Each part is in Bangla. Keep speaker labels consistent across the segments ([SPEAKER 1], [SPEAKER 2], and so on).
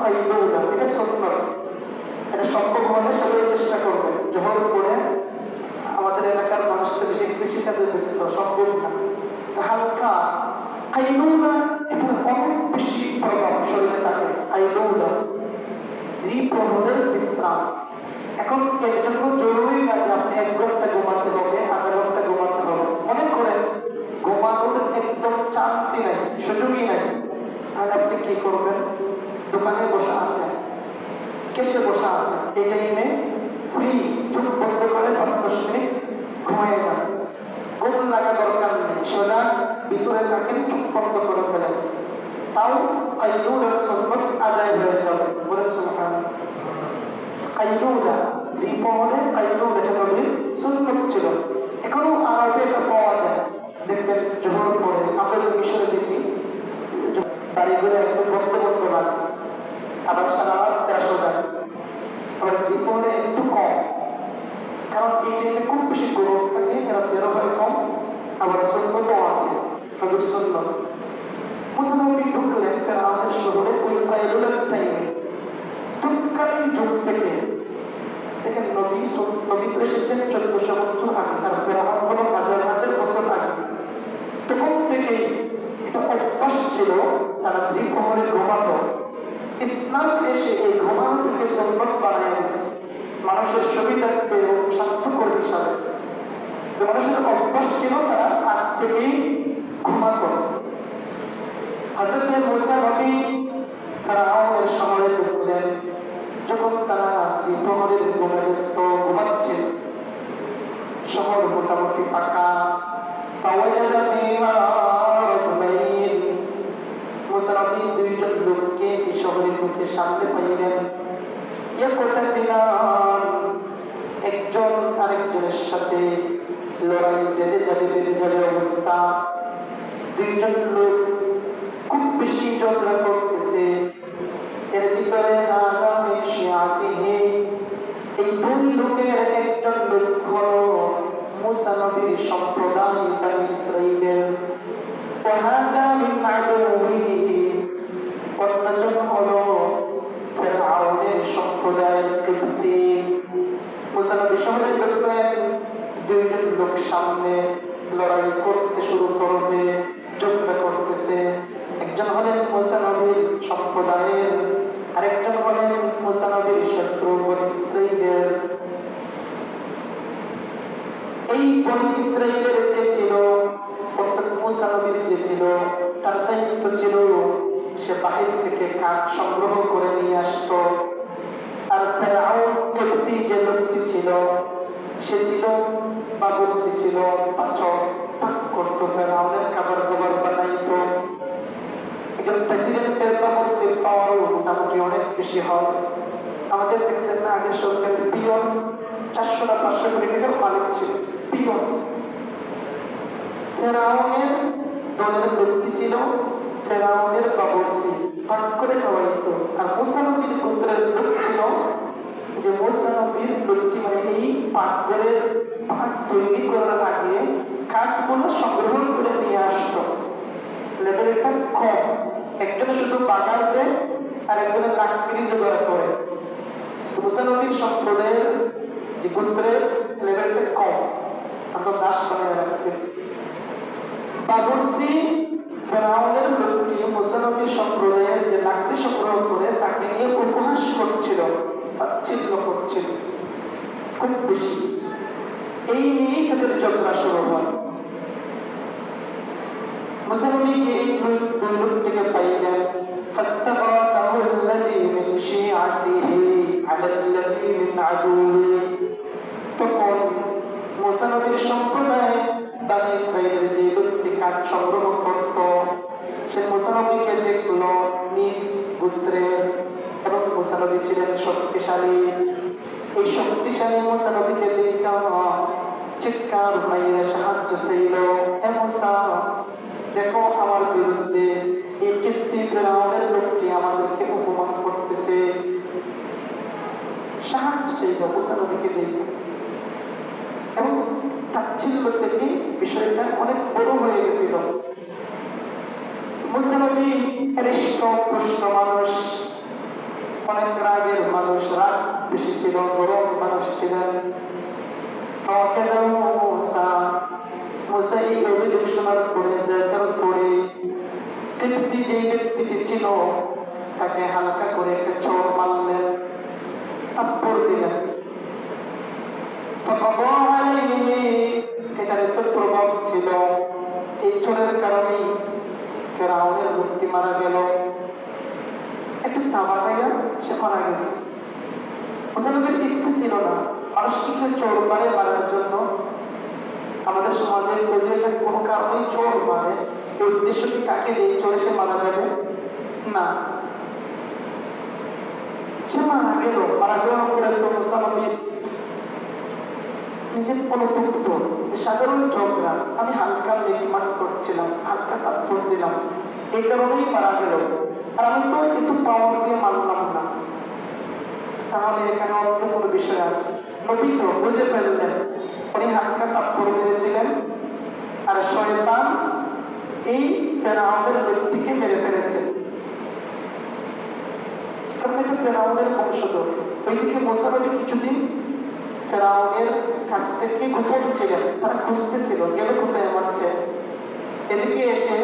[SPEAKER 1] কাইলুলা, এটা সুন্নাত। এটা সম্ভব হলে সবাই চেষ্টা করবেন। জোহর করে আমাদের এলাকার মানুষ তো বেশি কৃষিকাজে ব্যস্ত, সম্ভব না। হালকা কাইলুলা, এটা অনেক বেশি প্রভাব শরীরে থাকে। কাইলুলা দ্বিপ্রহরের বিশ্রাম। এখন এর জন্য জরুরি না যে আপনি 1 ঘন্টা ঘুমাতে হবে, 1/2 ঘন্টা ঘুমাতে হবে। মনে করেন ঘুমানোর একদম চান্সই নাই, সুযোগই নাই, তাহলে আপনি কি করবেন? দোকানে বসে আছেন, কেসে বসে আছেন, এই টাইমে ফ্রি, চোখ বন্ধ করে 5-10 মিনিট ঘুমিয়ে যান। ঘুম লাগা দরকার নেই, সোজা ভিতরে থাকেন, চোখ বন্ধ করে ফেলেন, তাও কাইলুলার সুন্নাত আদায় হয়ে যাবে। বলেন সুবহানাল্লাহ। কাইলুলা, দ্বিপ্রহরে কাইলুলা, এটা নবীর সুন্নাত ছিল। এখনো আরবে এটা পাওয়া যায়। দেখবেন জোহর পরে আমরা মিশরে দেখি বাড়িগুলো একদম বন্ধ বন্ধ লাগে, আবার সারা রাত তারা সোজা। আবার দ্বিপ্রহরে একটু কম, কারণ এই টাইমে খুব বেশি গরম থাকে, এরা বেরো হয় কম। আবার সুন্নতও আছে, নবীর সুন্নাত। মুসা নবী ঢুকলেন ফেরাউনের শহরে ওই কাইলুলার টাইমে। তৎকালীন যুগ থেকে দেখেন, নবী তো এসেছেন 1400 বছর আগে, আর ফেরাউন হলো হাজার হাজার বছর আগে। তখন থেকেই এটা অভ্যাস ছিল, তারা দ্বিপ্রহরে ঘুমাতো। ইসলাম এসে এই ঘুমানোটাকে সুন্নাত বানিয়ে দিয়েছে মানুষের সুবিধার্থে ও স্বাস্থ্যকর হিসাবে। মানুষের অভ্যাস ছিল, তারা আগ থেকেই ঘুমাতো। হযরত মুসা নবী ফেরাউনের শহরে ঢুকলেন। যখন তারা দ্বিপ্রহরের ঘুমে ব্যস্ত ঘুমাচ্ছেন, শহর মোটামুটি ফাঁকা। মুসা নবী 2 জন লোককে এই শহরের মুখে সামনে পাইলেন। একজন আরেকজনের সাথে লড়াই বেঁধে যাবে অবস্থা। 2 জন লোক খুব বেশি ঝগড়া করতেছে। এর ভিতরে এই 2 লোকের একজন লোক হলো মুসা নবীর সম্প্রদায় বনী ইসরাঈলের, অন্যজন হলো ফেরাউনের সম্প্রদায়ের কীর্তি। মুসা নবী শহরে ঢুকলেন, 2 জন লোক সামনে লড়াই করতে শুরু করবে, ঝগড়া করতেছে। একজন হলেন মুসা নবীর সম্প্রদায়ের, আরেকজন হলেন মুসা নবীর শত্রু বনী ইসরাঈলের। এই বনী ইসরাঈলের যে ছিল, অর্থাৎ মুসা নবীর যে ছিল, তার দায়িত্ব ছিল সে বাহির থেকে কাঠ সংগ্রহ করে নিয়ে আসতো। আর ফেরাউন কীর্তি যে লোকটি ছিল, সে ছিল বাবুর্চি, ছিল পাচক, পাক করতো, ফেরাউনের খাবার দাবার বানাইতো। একজন প্রেসিডেন্টের বাবুর্চির পাওয়ারও মোটামুটি অনেক বেশি হয়। আমাদের দেখছেন না, আগে সরকারের পিয়ন 400 না 500 কোটি টাকার মালিক ছিল পিয়ন। ফেরাউনের দলের লোকটি ছিল ফেরাউনের বাবুর্চি, পাক করে খাওয়াইতো। আর মুসা নবীর পুত্রের লোক ছিল যে মুসা নবীর লোকটি, মানে এই পাকঘরের পাক তৈরি করার আগে কাঠগুলো সংগ্রহ করে নিয়ে আসতো। লেভেলটা কম, একজনে শুধু বাগান দেয় আর একজনে লাকড়ি জোগাড় করে। মুসা নবীর সম্প্রদায়ের যে গোত্রের লেভেলটা কম, আমরা দাস বানিয়ে রাখছি। বাবুর্চি ফেরাউনের লোকটি মুসা নবীর সম্প্রদায়ের যে লাকড়ি সংগ্রহ করে তাকে নিয়ে উপহাস করছিল, তাচ্ছিল্য করছিল খুব বেশি। এই নিয়েই তাদের ঝগড়া শুরু হয়। মুসা নবীকে এই 2 লোকটিকে পাইলেন। فاستغاثه الذي من شيعته على الذي من عدوه। তখন মুসা নবীর সম্প্রদায় বনী ইসরাঈলের যে লোকটি কাঠ সংগ্রহ করত, সে মুসা নবীকে দেখল নিজ গোত্রের, এবং মুসা নবী ছিলেন শক্তিশালী। এই শক্তিশালী মুসা নবীকে দেখা চিৎকার মাইরে সাহায্য চাইল, হে মুসা, দেখো আমার বিরুদ্ধে এই কীর্তি ফেরাউনের লোকটি আমাদেরকে অপমান করতেছে, সাহায্য চাইল মুসা নবীকে দেখে। এবং তাচ্ছিল্য থেকে বিষয়টা অনেক বড় হয়ে গেছিল। মুসা নবী হৃষ্টপুষ্ট মানুষ, অনেক রাগের মানুষ, রাগ বেশি ছিল, গরম মানুষ ছিলেন। মুসা এই অভিযোগ শোনার পরে, দেখার পরে তৃপ্তি যে ব্যক্তিটি ছিল তাকে হালকা করে একটা চড় মারলেন, থাপ্পড় দিলেন। এটার একটা প্রভাব ছিল, এই চোরের কারণেই ফেরাউনের মূর্তি মারা গেল। একটু তামা খাইয়া সে মারা গেছে। মুসা নবীর ইচ্ছে ছিল না মানুষকে চোর মারে মারার জন্য। আমাদের সমাজে কোনো কারণেই চোর মারে, এই উদ্দেশ্য কি তাকে এই চোরে সে মারা যাবে না। সে মারা গেল, মারা যাওয়ার পরে তো মুসা নবী নিজের অনুতপ্ত, সাধারণ ঝগড়া, আমি হালকা মেঘমান করছিলাম, হালকা তাৎপর দিলাম, এই কারণেই মারা গেল, আর আমি তো কিন্তু পাওয়ার দিয়ে মানলাম না। তাহলে এখানে অন্য কোনো বিষয় আছে। নবী তো বুঝে ফেললেন উনি হালকা তাৎপর দিয়েছিলেন, আর শয়তান এই ফেরাউনের লোকটিকে মেরে ফেলেছে, কারণ এটা ফেরাউনের বংশধর। ওইদিকে মুসা নবী কিছুদিন ফেরাউনের কাছ থেকে গোপন ছিলেন, তারা খুঁজতেছিল গেলে কোথায় মারছে। এদিকে এসে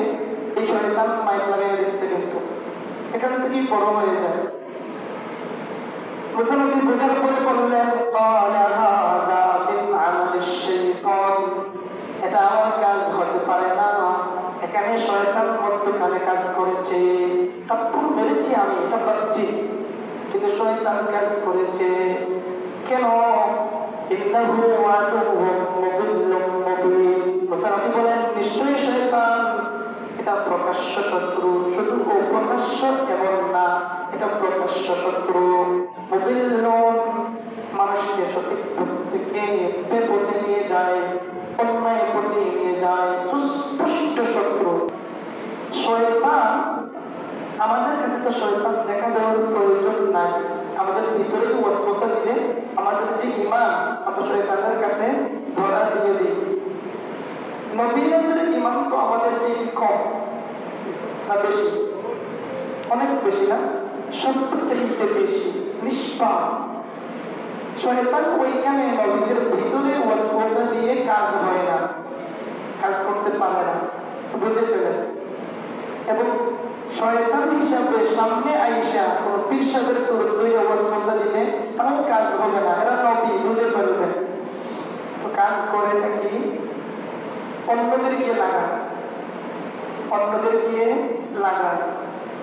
[SPEAKER 1] এই শয়তান মাইক লাগিয়ে দিচ্ছে, কিন্তু এখান থেকেই বড় হয়ে যায়। মুসা নবী বোঝার পরে বললেন, এটা আমার কাজ হতে পারে না, এখানে শয়তান মধ্যখানে কাজ করেছে। তারপর মেরেছি আমি, এটা পাচ্ছি, কিন্তু শয়তান কাজ করেছে। কেন? বলেন নিশ্চয়ই শয়তান এটা প্রকাশ্য শত্রু, শুধু অপ্রকাশ্য এমন না, এটা প্রকাশ্য শত্রু। মানুষকে সঠিক পথ থেকে বিপথে নিয়ে যায়, অন্যায় পথে নিয়ে যায়, সুস্পষ্ট শত্রু শয়তান। আমাদের কাছে তো শয়তান দেখা দেওয়ার প্রয়োজন নাই, আমাদের ভিতরে ওয়াসওয়াসা দিলে আমাদের যে ঈমান, আমরা শয়তানের কাছে ধরা দিয়ে দিই। নবীদের ঈমান তো আমাদের যে কম না বেশি? অনেক বেশি না? সবচেয়ে বেশি নিষ্পাপ। শয়তান ওইখানে নবীদের ভিতরে ওয়াসওয়াসা দিয়ে কাজ হয় না, কাজ করতে পারে না, বুঝে ফেলেন। এবং শয়তান হিসাবে সামনে আইসা কোন পীর সাহেবের সুরত দুই ওয়াসওয়াসা দিলে তাও কাজ হবে না, এরা নবী বুঝে ফেলবে। তো কাজ করে নাকি অন্যদের গিয়ে লাগায়, অন্যদের গিয়ে লাগায়।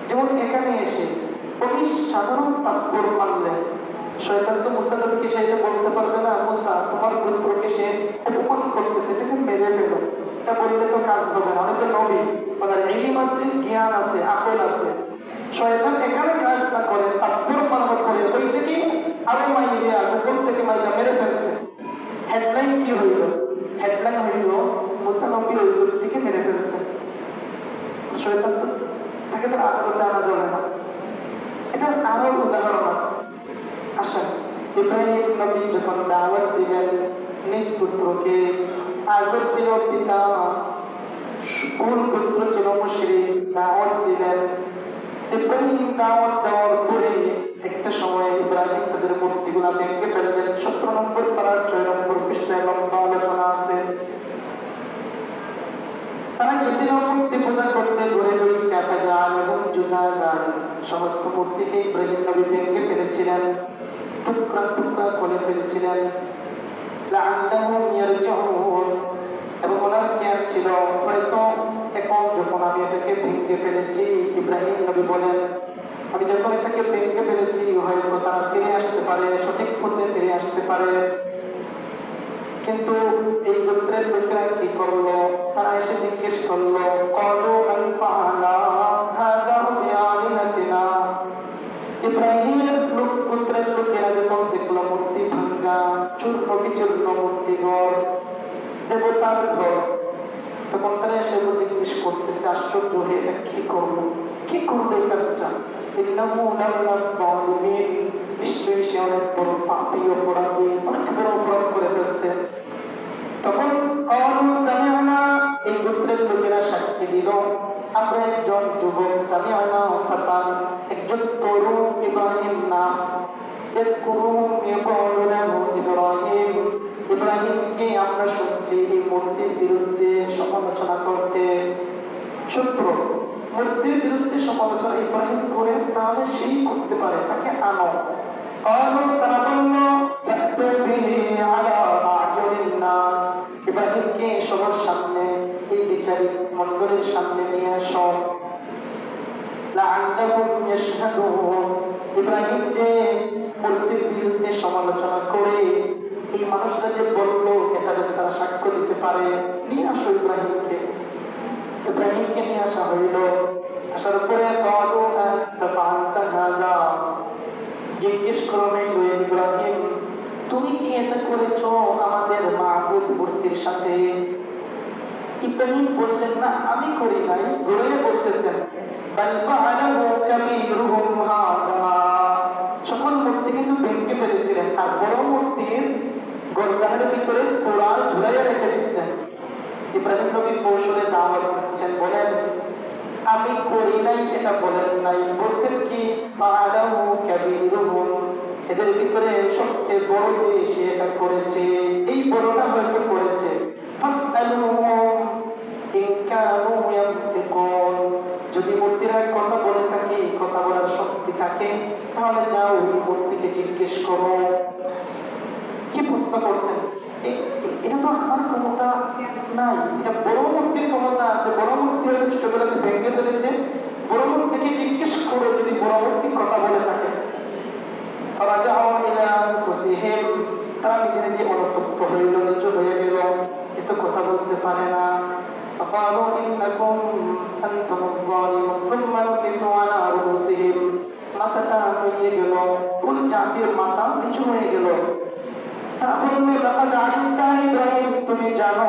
[SPEAKER 1] যেমন এখানে এসে উনি সাধারণ তাৎপর মানলেন, শয়তান তো মুসা নবীকে সেটা বলতে পারবে না, মুসা তোমার পুত্রকে সে অপমান করতেছে, এটাকে মেরে ফেলো, এটা বললে তো কাজ হবে না, আমি তো নবী, ওনার ইলম আছে, জ্ঞান আছে, আকল আছে। শয়তান এখানে কাজ না করে তাৎপর মানার পরে ওইটাকে আরো মাইরিয়া উপর থেকে মাইরা মেরে ফেলছে। হেডলাইন কি হইল? হেডলাইন হইল মুসা নবী ওই ব্যক্তিকে মেরে ফেলছে। শয়তান তো তাকে তো আদালতে আনা যাবে না। এটার আরো উদাহরণ আছে। আসেন, ইব্রাহিম নবী যখন দাওয়াত দিলেন নিজ পুত্রকে, আজর ছিল পিতা, কোন পুত্র ছিল মুশরিক, দাওয়াত দিলেন। ইব্রাহিম দাওয়াত দেওয়ার পরে একটা সময় ইব্রাহিম তাদের মূর্তিগুলা ভেঙে ফেললেন। 17 নম্বর পারার 6 নম্বর পৃষ্ঠায় লম্বা আলোচনা আছে। তারা গেছিল মূর্তি পূজা করতে, ঘুরে ঘুরে কাফাজান এবং জুদাদান সমস্ত মূর্তিকে ইব্রাহিম নবী ভেঙে ফেলেছিলেন, টুকরা টুকরা করে ফেলেছিলেন। লাআল্লাহুম ইয়ারজিউন, এবং ওনার জ্ঞান ছিল হয়তো এখন যখন আমি এটাকে ভেঙে ফেলেছি, ইব্রাহিম নবী বলেন আমি যখন এটাকে ভেঙে ফেলেছি হয়তো তারা ফিরে আসতে পারে, সঠিক পথে ফিরে আসতে পারে। কিন্তু এই গোত্রের লোকেরা কি করলো? তারা এসে জিজ্ঞেস করলো, ইব্রাহিমের লোক গোত্রের লোকেরা যখন দেখলো মূর্তি ভাঙ্গা, চূর্ণ বিচূর্ণ মূর্তি ঘর, দেবতার ঘর, তখন তারা এসে জিজ্ঞেস করতেছে আশ্চর্য হয়ে, এটা কি করলো, কি করলো এই কাজটা? নিশ্চয়ই সে অনেক বড় পাপী, অপরাধী, অনেক বড় অপরাধ করে ফেলছে। তখন এই গোত্রের লোকেরা সাক্ষী দিল। আমরা একজন যুবক সামিআনা ফাতান, একজন তরুণ ইব্রাহিম নাম, ইব্রাহিমকে আমরা শুনছি এই মূর্তির বিরুদ্ধে সমালোচনা করতে। সূত্র, মূর্তির বিরুদ্ধে সমালোচনা ইব্রাহিম করে, তাহলে সেই করতে পারে, তাকে আনো। তারা বলল ইব্রাহিমকে সবার সামনে, এই বিচারিক মণ্ডলীর সামনে নিয়ে আসো। ইব্রাহিম যে মূর্তির বিরুদ্ধে সমালোচনা করে এই মানুষরা যে বলল, এটা যদি তারা সাক্ষ্য দিতে পারে, নিয়ে আসো ইব্রাহিমকে। ইব্রাহিমকে নিয়ে আসা হইল। আসার পরে জিজ্ঞেস করলেন, ইব্রাহিম তুমি কি এটা করেছ আমাদের মাবুদ মূর্তির সাথে? ইব্রাহিম বললেন, না আমি করি নাই। ঘুরে বলতেছেন, সকল মূর্তি কিন্তু ভেঙে ফেলেছিলেন, আর বড় মূর্তির গর্দানের ভিতরে কোরআন ঝুলাইয়া রেখে দিচ্ছেন। ইব্রাহিম নবী কৌশলে দাওয়াত দিচ্ছেন, বলেন আমি করি নাই এটা বলেন নাই, বলছেন কি এদের ভিতরে সবচেয়ে বড় যে সে এটা করেছে, এই বড়টা হয়তো করেছে। যদি মূর্তিরা কথা বলে থাকে, কথা বলার শক্তি থাকে, তাহলে যাও ওই মূর্তিকে জিজ্ঞেস করো। কি প্রশ্ন করছেন? এটা তো আমার ক্ষমতা নাই, এটা বড় মূর্তির ক্ষমতা আছে। বড় মূর্তি হয়তো ছোটবেলাতে ভেঙে ফেলেছে, বড় মূর্তিকে জিজ্ঞেস করো যদি বড় মূর্তি কথা বলে থাকে। তারা নিজে নিজে অনুতপ্ত হইল, নিচু হয়ে গেল, এ তো কথা বলতে পারে না। মাথাটা হয়ে গেল, কোন জাতির মাথা নিচু হয়ে গেল। তারা বলল, তুমি জানো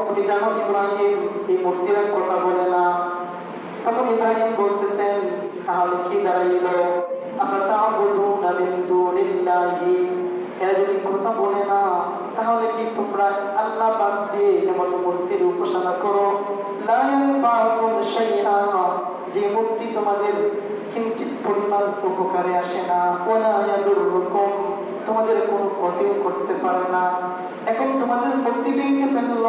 [SPEAKER 1] তুমি জানো ইব্রাহিম এই মূর্তিরা কথা বলে না। তখন ইব্রাহিম বলতেছেন, তাহলে কি দাঁড়াইল? এরা যদি কথা বলে না, তাহলে কি তোমরা আল্লাহ বাদ দিয়ে এমন মূর্তির উপাসনা করো? যে মূর্তি তোমাদের কিঞ্চিত পরিমাণ উপকারে আসে না, তোমাদের কোনো ক্ষতিও করতে পারে না। এখন তোমাদের মূর্তি ভেঙে ফেলল,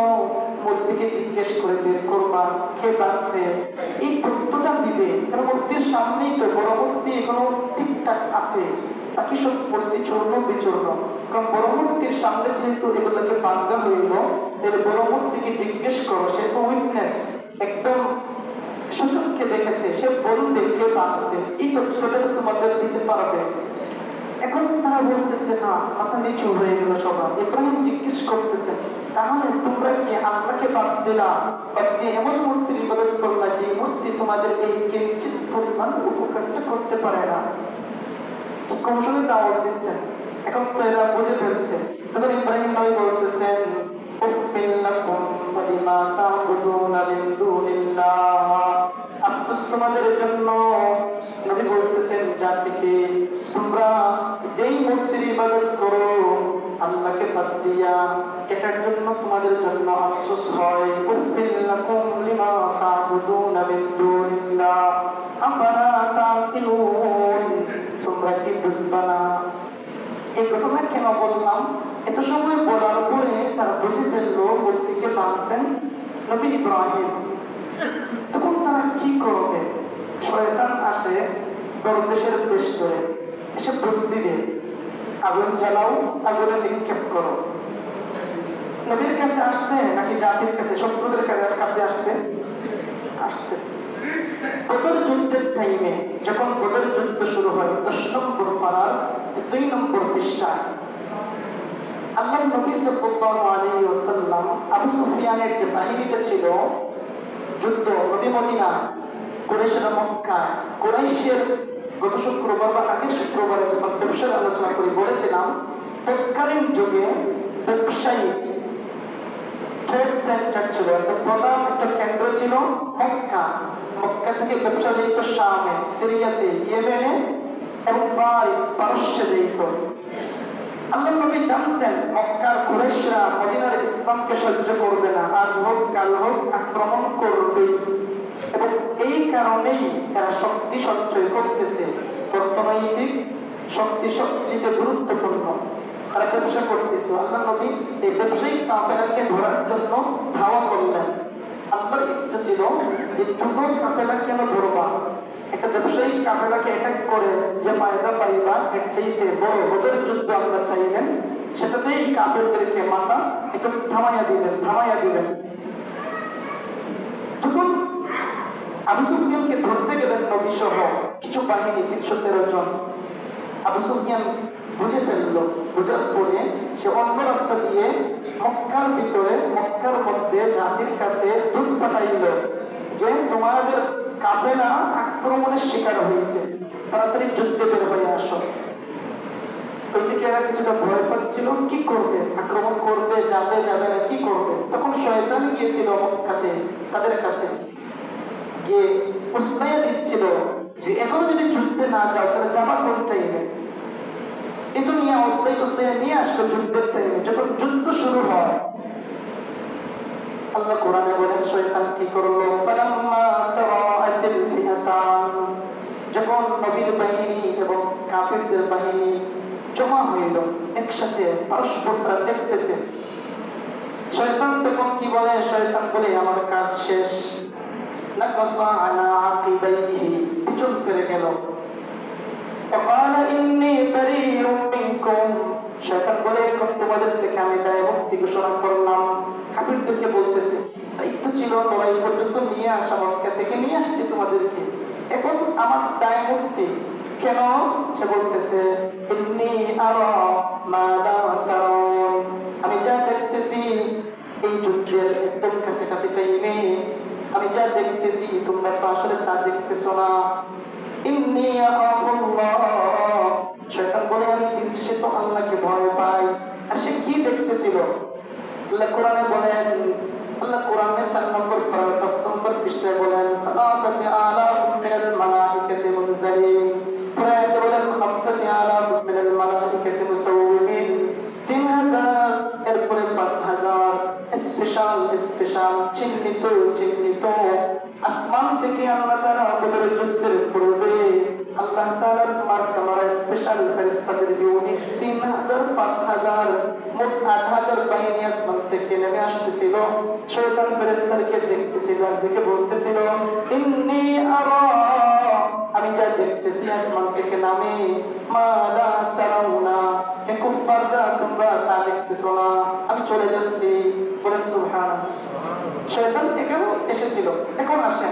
[SPEAKER 1] মূর্তিকে জিজ্ঞেস করে বের করবা কে বাঁচছে, এই তথ্যটা দিবে। কারণ মূর্তির সামনেই তো বড় মূর্তি এখনো ঠিকঠাক আছে, বাকি সব মূর্তি চূর্ণ বিচূর্ণ। কারণ বড় মূর্তির সামনে যেহেতু এগুলোকে বাঙ্গা হইল, এর বড় মূর্তিকে জিজ্ঞেস করো, সে তো উইটনেস, একদম সূচককে দেখেছে, সে বলবে কে বাঁচছে, এই তথ্যটা তোমাদের দিতে পারবে। এখন তারা বলতেছে না, মাথা নিচু হয়ে গেল সবাই। ইব্রাহিম জিজ্ঞেস করতেছে, তাহলে তোমরা কি আল্লাহকে বাদ দিলা, বাদ দিয়ে এমন মূর্তির ইবাদত করলা যে মূর্তি তোমাদের এই কিঞ্চিত পরিমাণ উপকারটা করতে পারে না? কৌশলে দাওয়াত দিচ্ছেন। এখন তো এরা বুঝে ফেলছে। তখন ইব্রাহিম নবী বলতেছেন, আফসোস তোমাদের জন্য। নবী বলতেছেন জাতিকে, তোমরা যেই মূর্তির ইবাদত করো আল্লাহকে বাদ দিয়া, এটার জন্য তোমাদের জন্য আফসোস হয়। তোমরা কি বুঝবা না? এই ঘটনা কেন বললাম? এত সময় বলার পরে তারা বুঝে ফেললো মূর্তিকে বাঁধছেন নবী ইব্রাহিম। তখন তারা কি করবে? শয়তান আসে দরবেশের বেশ করে, এসে বুদ্ধি দেয়, আগুন জ্বালাও, আগুনে নিক্ষেপ করো। নবীর কাছে আসছে নাকি জাতির কাছে, শত্রুদের কাছে আসছে? আসছে। বদর যুদ্ধের টাইমে, যখন বদর যুদ্ধ শুরু হয়, 10 নম্বর পারার 2 নম্বর পৃষ্ঠায় আল্লাহ নবী সাল্লাল্লাহু আলাইহি ওয়াসাল্লাম আবু সুফিয়ানের যে বাহিনীটা ছিল যুদ্ধ, নবী মদিনা, কুরাইশরা মক্কা, কুরাইশের গত শুক্রবার বা আগের শুক্রবারে যখন ব্যবসার আলোচনা করে বলেছিলাম, তৎকালীন যুগে ব্যবসায়ী ট্রেড সেন্টার ছিল, প্রধান একটা কেন্দ্র ছিল মক্কা। মক্কা থেকে ব্যবসা যেত শামে, সিরিয়াতে, ইয়েমেনে এবং ফারিস, পারস্যে যেত। আল্লাহ নবী জানতেন মক্কার কুরাইশরা মদিনার ইসলামকে সহ্য করবে না, আজ হোক কাল হোক আক্রমণ করবে, এবং এই কারণেই এরা শক্তি সঞ্চয় করতেছে। অর্থনৈতিক শক্তি সবচেয়ে গুরুত্বপূর্ণ, তারা ব্যবসা করতেছে। আল্লাহ নবী এই ব্যবসায়িক কাফেলাকে ধরার জন্য ধাওয়া করলেন। আল্লাহর ইচ্ছা ছিল যে ছোট কাফেলা কেন ধরবা, একটা ব্যবসায়িক কাফেলাকে অ্যাটাক করে যে ফায়দা পাইবা এর চাইতে বড় বদর যুদ্ধ আমরা চাইলেন, সেটাতেই কাফেরদেরকে মাথা একটু থামাইয়া দিলেন। যখন আবু সুফিয়ানকে ধরতে গেলেন নবী সহ কিছু বাহিনী ৩১৩ জন, আবু সুফিয়ান বুঝে ফেললো। বোঝার পরে সে অন্য রাস্তা দিয়ে মক্কার ভিতরে, মক্কার মধ্যে জাতির কাছে দূত পাঠাইল যে তোমাদের কাফেলা আক্রমণের শিকার হয়েছে, তাড়াতাড়ি যুদ্ধে বের হয়ে আসো। ওইদিকে এরা কিছুটা ভয় পাচ্ছিল, কি করবে, আক্রমণ করবে, যাবে না, কি করবে। তখন শয়তান গিয়েছিল মক্কাতে তাদের কাছে, গিয়ে উসমাইয়া দিচ্ছিল যে এখন যদি যুদ্ধে না যাও তাহলে যাবা কোন টাইমে। কিন্তু নিয়ে অস্তায় নিয়ে আসলো যুদ্ধের টাইমে। যখন যুদ্ধ শুরু হয়, আল্লাহ কোরআনে বলেন শয়তান কি করলো, ফালাম্মা তারাআতিল ফিআতান, যখন নবীর বাহিনী এবং কাফিরদের বাহিনী জমা হইল একসাথে, পরস্পর তারা দেখতেছে, শয়তান তখন কি বলে, শয়তান বলে আমার কাজ শেষ। নাকাসা আলা আকিবাইহি, পিছন ফিরে গেল। فقال إني بريء منكم, শয়তান বলে এখন তোমাদের থেকে আমি দায় মুক্তি ঘোষণা করলাম। কাফিরদেরকে বলতেছে দায়িত্ব ছিল লড়াই পর্যন্ত নিয়ে আসা, মক্কা থেকে নিয়ে আসছি তোমাদেরকে, এখন আমার দায় মুক্তি কেন? সে বলতেছে ইন্নী আরা মা লা তারাউন, আমি যা দেখতেছি এই যুদ্ধের একদম কাছাকাছি টাইমে আমি যা দেখতেছি তোমরা তো আসলে তা দেখতেছো না। ইন্নী আখাফুল্লাহ, শয়তান বলে আমি দিন শেষে তো আল্লাহকে ভয় পাই। আর সে কি দেখতেছিল? আল্লাহ কোরআনে বলেন, আল্লাহ কোরআনে 4 নম্বর পারা 5 নম্বর পৃষ্ঠায় বলেন সালাসাতি আলাফ মিনাল মালাইকাতি মুনজালিন, প্রায় বলেন 5 আলাফ মিনাল মালাইকাতি মুসাওwimin, 3000 এরপরে 5000 স্পেশাল চিহ্নিত আসমান থেকে আল্লাহ তাআলা বদরের যুদ্ধের পূর্বে আল্লাহ তাআলার মার্কামারা স্পেশাল ফেরেশতাদের ইউনিট 3000 5000 মোট 8000 বাহিনী আসমান থেকে নেমে আসতেছিল। শয়তান ফেরেশতাদেরকে দেখতেছিল আর দেখে বলতেছিল ইন্নী আরা, আমি যা দেখতেছি আসমান থেকে নামে, মা লা তারাউনা, এ কুফাররা তোমরা তা দেখতেছো না, আমি চলে যাচ্ছি। বলেন সুবহানাল্লাহ। শয়তান এখানে এসেছিল, এখন আসে।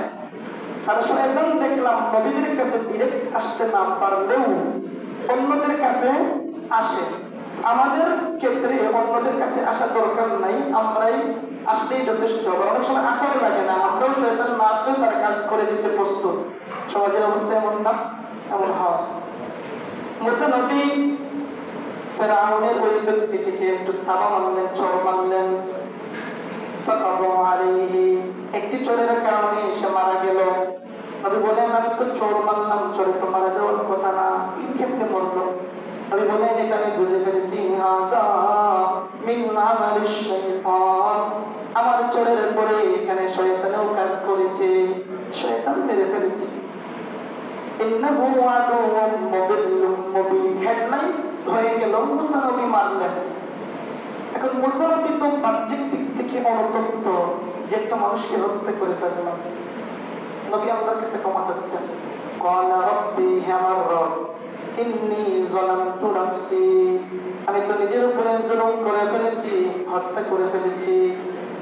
[SPEAKER 1] আর শয়তান দেখলাম নবীদের কাছে ডিরেক্ট আসতে না পারলেও অন্যদের কাছে আসে। আমাদের ক্ষেত্রে অন্যদের কাছে আসা দরকার নাই, আমরাই আসলেই যথেষ্ট। অনেক সময় আসার লাগে না, আমরাও শয়তান না আসলেও তার কাজ করে দিতে প্রস্তুত। সমাজের অবস্থা এমন না, এমন হয়। মুসা নবী ফেরাউনের ওই ব্যক্তিটিকে একটু থাবা মারলেন, চড় মারলেন। একটি চোরের কারণে সে মারা গেল। নবী বলেন আমি তো চোর মারলাম, চোরে তো মারা যাওয়ার কথা না, কেমনে মরলো? নবী বলেন এটা আমি বুঝে ফেলেছি, আমার চোরের পরে এখানে শয়তানেও কাজ করেছে, শয়তান মেরে ফেলেছে। হেডলাইন হয়ে গেল মুসা নবী মারলেন। এখন মুসা নবী তো বাহ্যিক দিক থেকে অনুতপ্ত যে একটা মানুষকে হত্যা করে ফেললাম। নবী আল্লাহর কাছে ক্ষমা চাচ্ছেন। ক্বালা রাব্বি, হে আমার রব, ইন্নী যালামতু নাফসি, আমি তো নিজের উপরে জুলুম করে ফেলেছি, হত্যা করে ফেলেছি।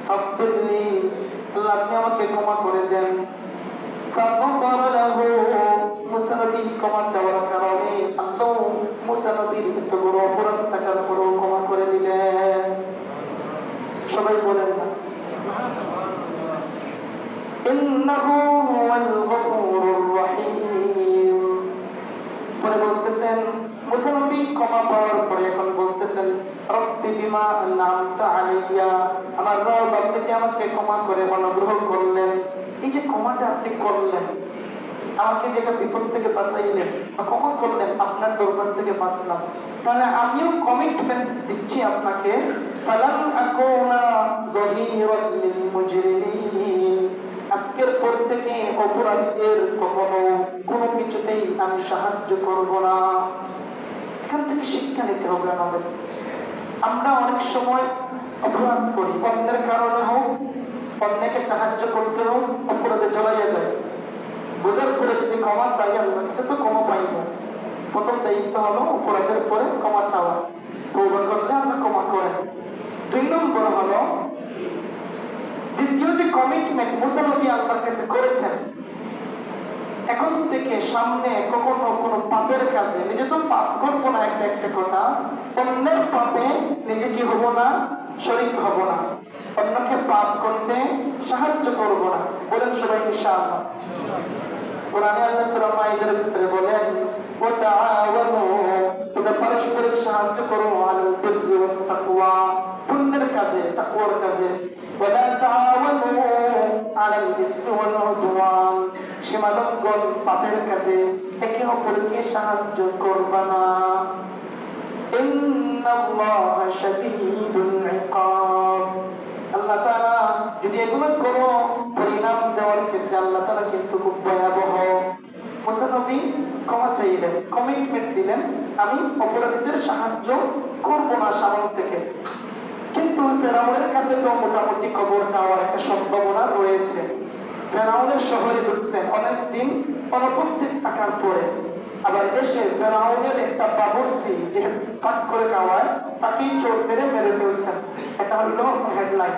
[SPEAKER 1] ফাগফিরলি, আল্লাহ আপনি আমাকে ক্ষমা করে দেন। ফাগফারা লাহু, মুসা নবী ক্ষমা চাওয়ার কারণে আল্লাহ মুসা নবীর এত বড় অপরাধ থাকার পরেও ক্ষমা করে দিলেন। সবাই বলেন না ইন্নাহু হুয়াল গফুরুর রহিম। পরে বলতেছেন মুসা নবী ক্ষমা পাওয়ার পরে এখন বলতেছেন রব্বি বিমা আনআমতা আলাইয়া, আমার রব আপনি যে আমাকে ক্ষমা করে অনুগ্রহ করলেন, এই যে ক্ষমাটা আপনি করলেন আমাকে যেটা বিপদ থেকে বাঁচাইলেন বা ক্ষমা করলেন, আপনার দরবার থেকে বাঁচলাম, তাহলে আমিও কমিটমেন্ট দিচ্ছি আপনাকে, ফালান আকুনা গহিরান লিল মুজরিমিন, আজকের পর থেকে অপরাধীদের কখনো কোনো কিছুতেই আমি সাহায্য করব না। এখান থেকে শিক্ষা নিতে হবে আমাদের। আমরা অনেক সময় অপরাধ করি, অন্যের কারণে হোক, অন্যকে সাহায্য করতে হোক, অপরাধে জড়াইয়া যায়। বোঝার পরে যদি ক্ষমা চাই, আল্লাহ কাছে তো ক্ষমা পাইব। প্রথম দায়িত্ব হলো অপরাধের পরে ক্ষমা চাওয়া, তওবা করলে আমরা ক্ষমা করেন। 2 নম্বর হলো দ্বিতীয় যে কমিটমেন্ট মুসা নবী আল্লাহর কাছে করেছেন, এখন থেকে সামনে কখনো কোনো পাপের কাজে, নিজে তো পাপ করবো না, একটা কথা, অন্যের পাপে নিজে কি হব না, শরীক হব না, অন্যকে পাপ করতে সাহায্য করব না। বলেন সবাই ইনশাআল্লাহ। কোরআনে আল্লাহ সূরা মাইদার ভিতরে বলেন, ওয়া তাআওয়ানু, তোমরা পারস্পরিক সাহায্য করো, আলাল বিররি ওয়াত তাকওয়া, পুণ্যের কাজে, তাকওয়ার কাজে, ওয়া লা তাআওয়ানু আলাল ইসমি ওয়াল উদওয়ান, সীমালঙ্ঘন, পাপের কাজে একে অপরকে সাহায্য করবা না। ইন্নাল্লাহা শাদীদুল ইকাব, আল্লাহ তাআলা যদি এগুলো করো, পরিণাম দেওয়ার ক্ষেত্রে আল্লাহ তাআলা কিন্তু খুব ভয়াবহ। মুসা নবী ক্ষমা চাইলেন, কমিটমেন্ট দিলেন, আমি অপরাধীদের সাহায্য করব না সামনে থেকে। কিন্তু ফেরাউনের কাছে তো মোটামুটি খবর যাওয়ার একটা সম্ভাবনা রয়েছে। ফেরাউনের শহরে ঢুকছেন অনেকদিন অনুপস্থিত থাকার পরে, আবার এসে ফেরাউনের একটা বাবুর্চি যে পাক করে খাওয়ায় তাকেই চোট মেরে মেরে ফেলছেন। এটা হলো হেডলাইন,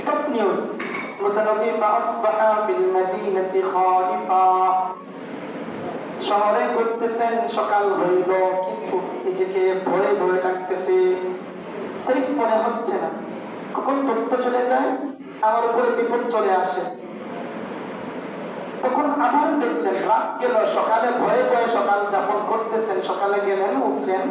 [SPEAKER 1] টপ নিউজ। মুসা নবী ফাসবাহা ফিল মাদিনাতি খাইফা, শহরে ঘুরতেছেন, সকাল হইল কিন্তু নিজেকে ভয়ে ভয়ে লাগতেছে, সেফ মনে হচ্ছে না। কখন তথ্য চলে যায়, আমার উপরে বিপদ চলে আসে, তখন আবার দেখলেন রাত গেল, সকালে ভয়ে ভয়ে সকাল যাপন করতেছেন, সকালে গেলেন, উঠলেন,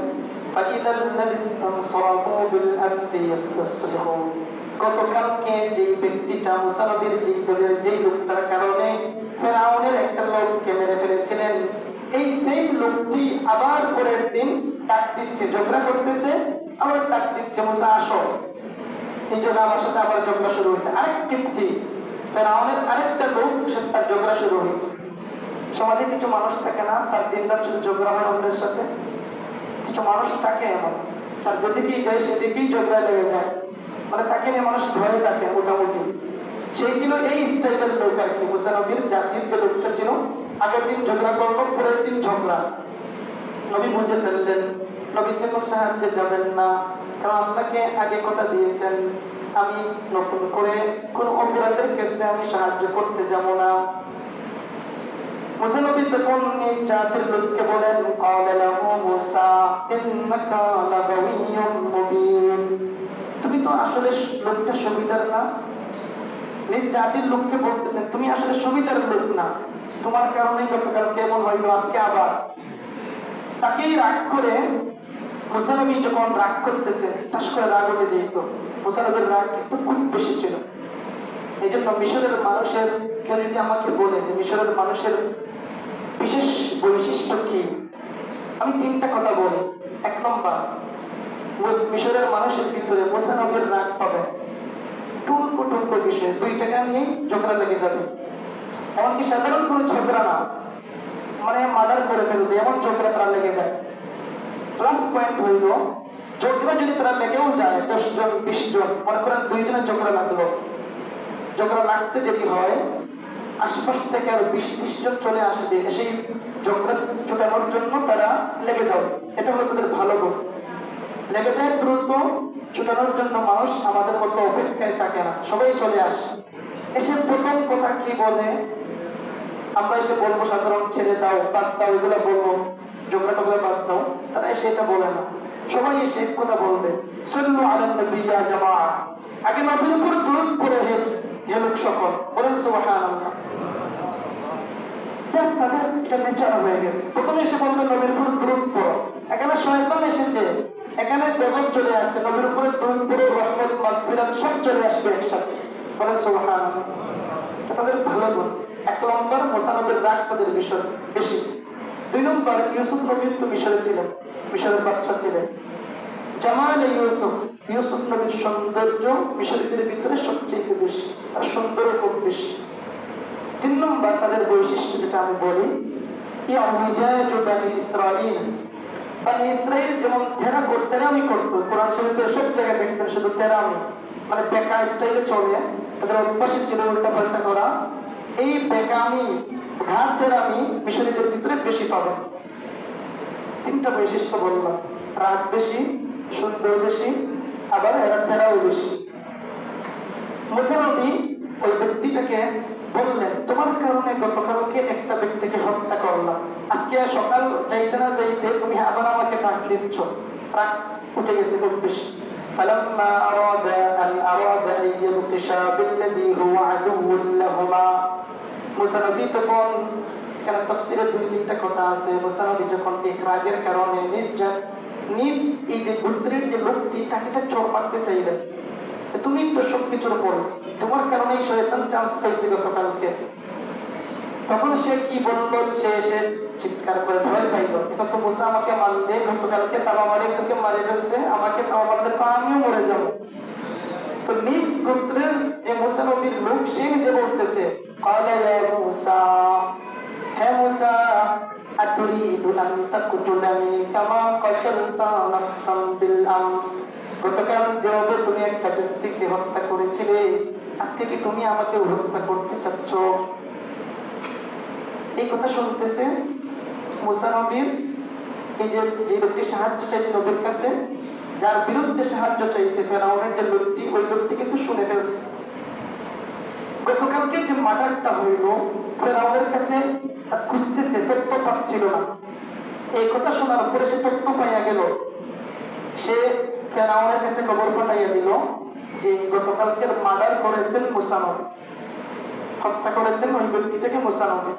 [SPEAKER 1] গতকালকে যে ব্যক্তিটা মুসা নবীর যে দলের যে লোকটার কারণে ফেরাউনের একটা লোককে মেরে ফেলেছিলেন, এই সেম লোকটি আবার পরের দিন ডাক দিচ্ছে, ঝগড়া করতেছে, আবার ডাক দিচ্ছে, মুসা আসো। এই জন্য আমার সাথে আবার ঝগড়া শুরু হয়েছে। আরেক ব্যক্তি ফেরাউনের আরেকটা লোক, সে তার ঝগড়া শুরু হয়েছে। সমাজে কিছু মানুষ থাকে না, তার দিন রাত শুধু ঝগড়া হয় অন্যের সাথে। কিছু মানুষ থাকে এমন, তার যেদিকেই যায় সেদিকেই ঝগড়া লেগে যায়, মানে তাকে নিয়ে মানুষ ভয়ে থাকে মোটামুটি। সেই ছিল এই স্টাইলের লোক আর কি। মুসা নবীর জাতির যে লোকটা ছিল, আগের দিন ঝগড়া করলো, পরের দিন ঝগড়া। নবী বুঝে ফেললেন, নবী কোনো সাহায্যে যাবেন না, কারণ আল্লাহকে আগে কথা দিয়েছেন, আমি নতুন করে কোন অপরাধের ক্ষেত্রে আমি সাহায্য করতে যাব না। মুসা নবী তখন এই জাতির লোককে বলেন, ক্বালা লাহু মূসা ইন্নাকা লাগাওয়িয়্যুম মুবিন, তুমি তো আসলে লোকটা সুবিধার না। নিজ জাতির লোককে বলতেছেন, তুমি আসলে সুবিধার লোক না, তোমার কারণে গতকাল কেমন হইলো, আজকে আবার। তাকেই রাগ করে, মুসা নবী যখন রাগ করতেছে, ঠাস করে রাগ উঠে যেত। মুসা নবীর রাগ কিন্তু খুব বেশি ছিল। এই জন্য মিশরের মানুষের, কেউ যদি আমাকে বলে যে মিশরের মানুষের বিশেষ বৈশিষ্ট্য কি, আমি 3টা কথা বলি। 1 নম্বর, মিশরের মানুষের ভিতরে মুসা নবীর রাগ পাবে টুলকো টুলকো বিষয়ে, 2 টাকা নিয়ে ঝগড়া লেগে যাবে। এমনকি সাধারণ কোনো ঝগড়া না, মানে মার্ডার করে ফেলবে এমন ঝগড়া তারা লেগে যায়। প্লাস পয়েন্ট হইল, ঝগড়া যদি তারা লেগেও যায় 10 জন 20 জন, মনে করেন 2 জনের ঝগড়া লাগলো, ঝগড়া লাগতে দেরি হয়, আশপাশ থেকে আরো 20-30 জন চলে আসবে, সেই ঝগড়া ছোটানোর জন্য তারা লেগে যাবে। এটা হলো তাদের ভালো গুণ। লেগে যায় দ্রুত, ছোটানোর জন্য মানুষ আমাদের মতো অপেক্ষায় থাকে না, সবাই চলে আসে। এসে প্রথম কথা কি বলে, আমরা এসে বলবো সাধারণ ছেড়ে দাও, বাদ দাও, এগুলো বলবো, ঝগড়া টগড়া বাদ দাও, তারা এসে এটা বলে না। সবাই এসে এক কথা বলবে, সাল্লু আলান নবী ইয়া জামাআ, আগে নবীর উপর দরুদ পড়ে হে লোক সকল, বলেন সুবহানাল্লাহ। তাদের এটা নেচার হয়ে গেছে, প্রথমে এসে বলবে নবীর উপর দরুদ পড়ো। এখানে শয়তান এসেছে, এখানে গজব চলে আসছে, নবীর উপরে দরুদ পড়ো, রহমত মাগফিরাত সব চলে আসবে একসাথে, বলেন সুবহানাল্লাহ। তাদের ভালো গুণ। এক নম্বর মুসা নবীর রাগ তাদের বিষয় বেশি। দুই নম্বর ইউসুফ নবীর তো মিশরে ছিলেন, মিশরের বাদশা ছিলেন। জামাল ইউসুফ, ইউসুফ নবীর সৌন্দর্য মিশরীদের ভিতরে সবচেয়ে বেশি, তার সৌন্দর্য খুব বেশি। তিন নম্বর তাদের বৈশিষ্ট্য যেটা আমি বলি, ইসরাইল যেমন তেরামি করতো, কোরআন শরীফের সব জায়গায় দেখতেন শুধু তেরামি, মানে বেকা স্টাইলে চলে, তাদের অভ্যাসে ছিল উল্টা পাল্টা করা। এই বেকামি, ঘাট তেরামি মিশরীদের ভিতরে বেশি পাবেন। তিনটা বৈশিষ্ট্য বললাম, রাগ বেশি, সুন্দর বেশি, আবার এরা তেরাও বেশি। মুসা নবী ওই ব্যক্তিটাকে বললেন, তোমার কারণে গতকালকে একটা ব্যক্তিকে হত্যা করলাম, আজকে সকাল যাইতে না যাইতে তুমি আবার আমাকে ডাক দিচ্ছ। রাগ উঠে গেছে খুব বেশি। فلما أراد أن يبطشا بالذي هو عدو لهما, মুসা নবী তখন, কেন তাফসীরে দুই তিনটা কথা আছে, মুসা নবী যখন এক রাগের কারণে নিজ এই যে গোত্রের যে লোকটি তাকে চোর মারতে চাইলেন, তুমি তো সবকিছুর উপর, তোমার কারণেই শয়তান চান্স পাইছে গতকালকে। তখন সে কি বলল, সে চিৎকার করে ভয় পাইল, এখন তো মুসা আমাকে মারলে, গতকালকে তাও আমার একটুকে মারে ফেলছে, আমাকে তাও মারলে তো আমিও মরে যাব। তো নিজ গোত্রের যে মুসা নবীর লোক, সে নিজে বলতেছে, ক্বালা ইয়া মুসা, হে মুসা, আতুরিদু আন তাকতুলানি কামা কাতালতা নাফসান বিল আমস, গতকাল যেভাবে তুমি একটা ব্যক্তিকে হত্যা করেছিলে, আজকে কি তুমি আমাকে হত্যা করতে চাচ্ছ? এই কথা শুনতেছে মুসা নবীর, এই যে লোকটি সাহায্য চাইছে নবীর কাছে, যার বিরুদ্ধে সাহায্য চাইছে ফেরাউনের যে লোকটি, ওই লোকটি কিন্তু শুনে ফেলছে। গতকালকে যে মার্ডারটা হইল, ফেরাউনের কাছে খুঁজতেছে, তথ্য পাচ্ছিল না। এই কথা শোনার পরে সে তথ্য পাইয়া গেল, সে ফেরাউনের কাছে খবর পাঠাইয়া দিল যে গতকালকের মার্ডার করেছেন মুসা নবী, হত্যা করেছেন ওই ব্যক্তিটাকে মুসা নবী।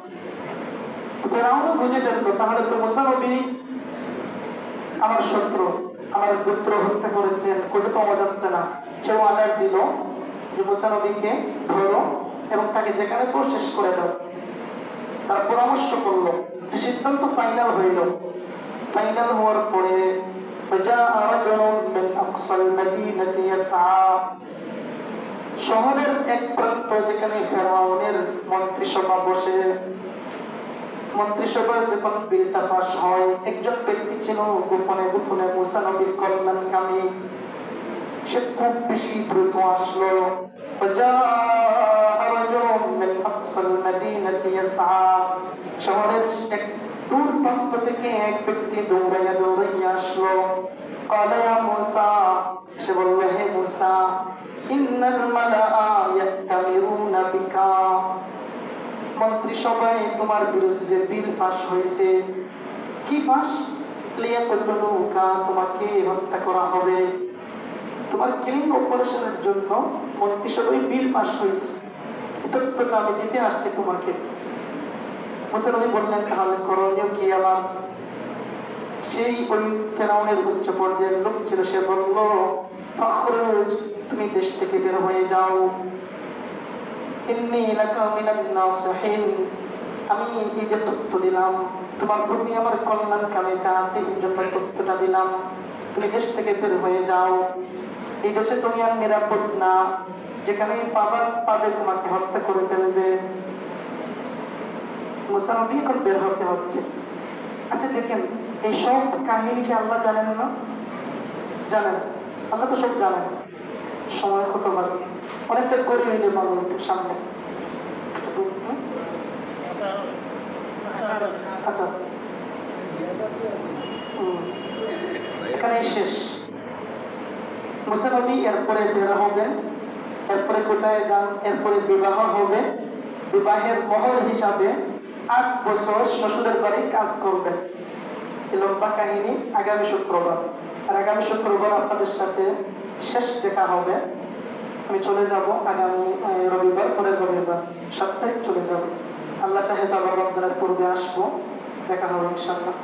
[SPEAKER 1] ফেরাউনও বুঝে ফেলল, তাহলে তো মুসা নবী আমার শত্রু, আমার পুত্র হত্যা করেছেন, খুঁজে পাওয়া যাচ্ছে না। সেও অর্ডার দিল যে মুসা নবীকে ধরো এবং তাকে যেখানে তো শেষ করে দাও। তার পরামর্শ করলো, সিদ্ধান্ত ফাইনাল হইল। ফাইনাল হওয়ার পরে শহরের এক প্রান্ত, যেখানে ফেরাউনের মন্ত্রিসভা বসে, মন্ত্রিসভায় যখন বিলটা পাস হয়, একজন ব্যক্তি ছিল গোপনে গোপনে মুসা নবীর কল্যাণকামী, সে খুব বেশি দ্রুত আসলো। শহরের এক দূর প্রান্ত থেকে এক ব্যক্তি দৌড়াইয়া দৌড়াইয়া আসলো। قال يا موسى, সে বলল, হে মুসা, ইন্নাল মালাআ ইয়াতামিরুনা বিকা, মন্ত্রিসভায় তোমার বিরুদ্ধে বিল পাস হয়েছে। কি পাস? লিয়াকতুলুকা, তোমাকে হত্যা করা হবে। তোমার কিলিং অপারেশনের জন্য মন্ত্রিসভায় বিল পাস হয়েছে, তথ্যটা আমি দিতে আসছি তোমাকে। মুসা নবী বললেন, তাহলে করণীয় কি আমার? সেই ওই ফেরাউনের উচ্চ পর্যায়ের লোক ছিল, সে বলল, ফাখরুজ, তুমি দেশ থেকে বের হয়ে যাও। ইন্নী লাকা মিনান নাসিহিন, আমি এই যে তথ্য দিলাম, তোমার প্রতি আমার কল্যাণকামিতা আছে, এই জন্য তথ্যটা দিলাম। তুমি দেশ থেকে বের হয়ে যাও, এই দেশে তুমি আর নিরাপদ না, যেখানে পাবে তোমাকে হত্যা করে ফেলবে। মুসা নবী এখন বের হতে হচ্ছে। আচ্ছা দেখেন, এই সব কাহিনী কি আল্লাহ জানেন না? জানেন, আল্লাহ তো সব জানেন। সময় কত বাজে, অনেকটা করে হইলে ভালো হতো সামনে। আচ্ছা, এখানে শেষ। মুসা নবী এরপরে বের হবেন, এরপরে কোথায় যান, এরপরে বিবাহ হবে। বিবাহের মহর হিসাবে 8 বছর শ্বশুরের বাড়ি কাজ করবেন। এই লম্বা কাহিনী আগামী শুক্রবার। আর আগামী শুক্রবার আপনাদের সাথে শেষ দেখা হবে। আমি চলে যাব আগামী রবিবার, পরের রবিবার সপ্তাহে চলে যাব। আল্লাহ চাহে তো আবার রমজানের পূর্বে আসবো, দেখা হবে ইনশাআল্লাহ।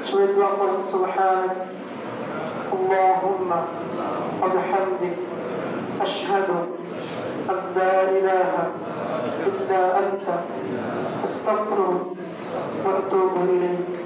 [SPEAKER 1] সবাই দোয়া করুন, সুবহানাক আল্লাহুম্মা ওয়া বিহামদিক আশহাদু আল্লা ইলাহা إلا أنت أستغفرك وأتوب إليك